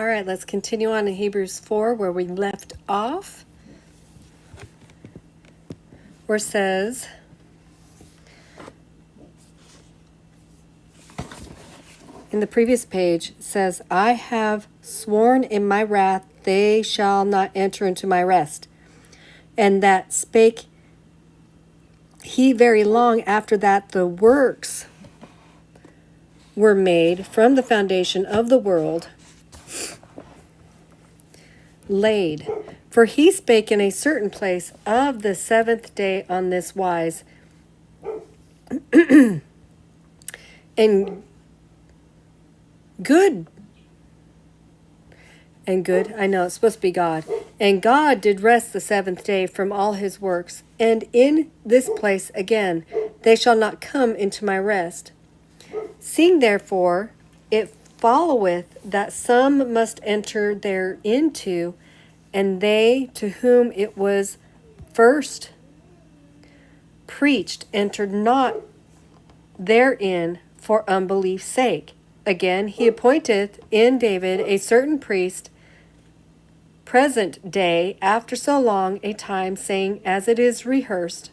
All right, let's continue on in Hebrews 4 where we left off. Where it says, in the previous page, it says, I have sworn in my wrath, they shall not enter into my rest. And that spake he very long after that the works were made from the foundation of the world laid. For he spake in a certain place of the seventh day on this wise, and good, I know it's supposed to be God. And God did rest the seventh day from all his works. And in this place again, they shall not come into my rest. Seeing therefore, it followeth that some must enter thereinto, and they to whom it was first preached entered not therein for unbelief's sake. Again, he appointeth in David a certain priest, present day, after so long a time, saying, as it is rehearsed,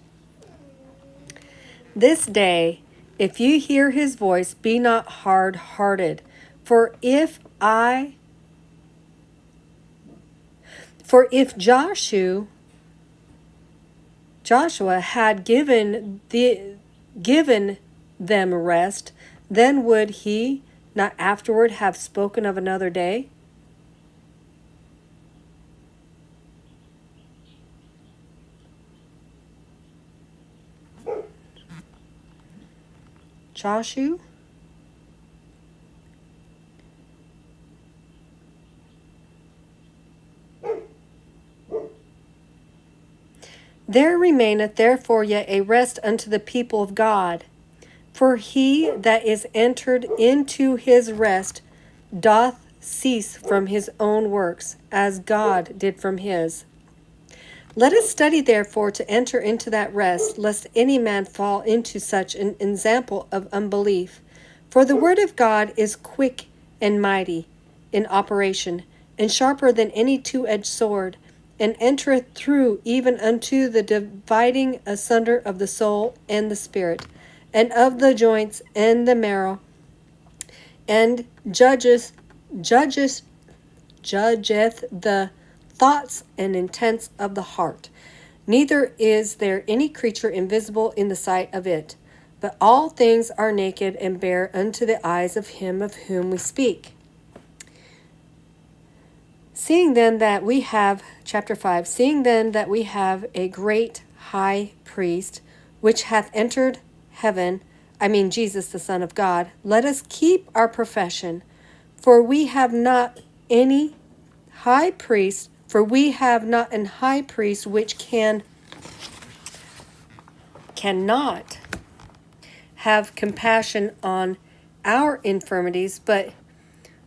this day, if you hear his voice, be not hard-hearted. For if Joshua had given them rest, then would he not afterward have spoken of another day? Joshua? There remaineth therefore yet a rest unto the people of God. For he that is entered into his rest doth cease from his own works, as God did from his. Let us study therefore to enter into that rest, lest any man fall into such an example of unbelief. For the word of God is quick and mighty in operation, and sharper than any two-edged sword, and entereth through even unto the dividing asunder of the soul and the spirit, and of the joints and the marrow, and judgeth the thoughts and intents of the heart. Neither is there any creature invisible in the sight of it, but all things are naked and bare unto the eyes of him of whom we speak. Seeing then that we have, chapter 5, seeing then that we have a great high priest, which hath entered heaven, I mean Jesus the Son of God, let us keep our profession. For we have not an high priest which cannot have compassion on our infirmities, but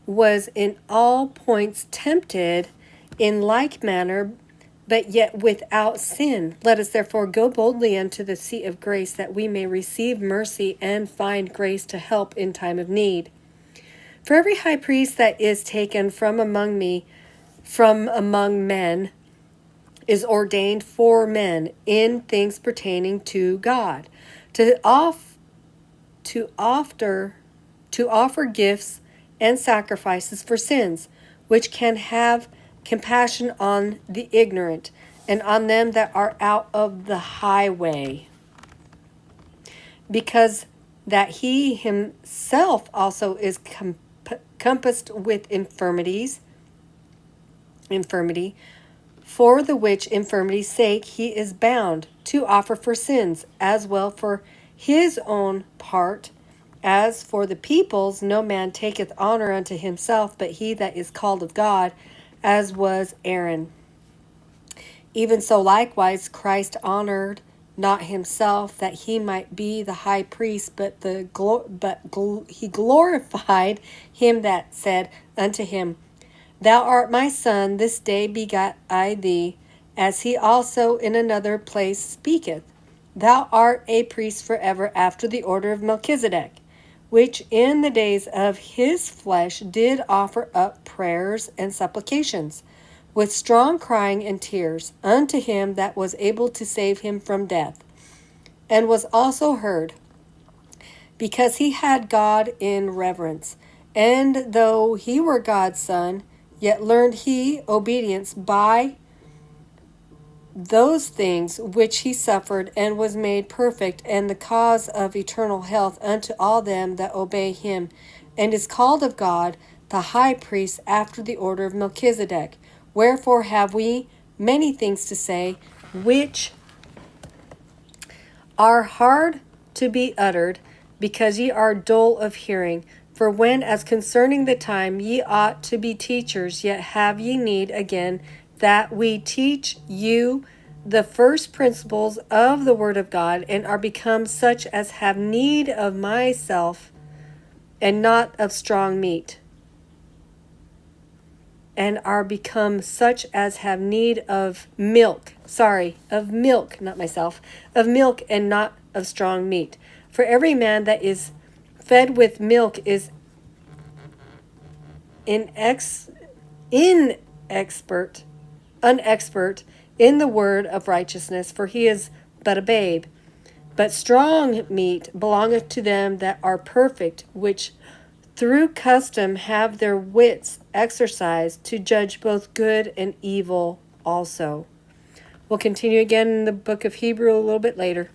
was in all points tempted in like manner, but yet without sin. Let us therefore go boldly unto the seat of grace, that we may receive mercy and find grace to help in time of need. For every high priest that is taken from among men, is ordained for men in things pertaining to God, to offer gifts and sacrifices for sins, which can have compassion on the ignorant, and on them that are out of the highway, because that he himself also is compassed with infirmity, for the which infirmity's sake he is bound to offer for sins, as well for his own part as for the people's. No man taketh honor unto himself, but he that is called of God, as was Aaron. Even so likewise Christ honored not himself, that he might be the high priest, but he glorified him that said unto him, Thou art my son, this day begat I thee, as he also in another place speaketh, Thou art a priest forever after the order of Melchizedek. which in the days of his flesh did offer up prayers and supplications, with strong crying and tears, unto him that was able to save him from death, and was also heard, because he had God in reverence. And though he were God's son, yet learned he obedience by those things which he suffered, and was made perfect, and the cause of eternal health unto all them that obey him, and is called of God the high priest after the order of Melchizedek. Wherefore have we many things to say, which are hard to be uttered, because ye are dull of hearing. For when, as concerning the time, ye ought to be teachers, yet have ye need again that we teach you the first principles of the word of God, and are become such as have need of myself, and not of strong meat. And are become such as have need of milk. Of milk, not myself. Of milk and not of strong meat. For every man that is fed with milk is unexpert in the word of righteousness, for he is but a babe. But strong meat belongeth to them that are perfect, which through custom have their wits exercised to judge both good and evil also. We'll continue again in the book of Hebrew a little bit later.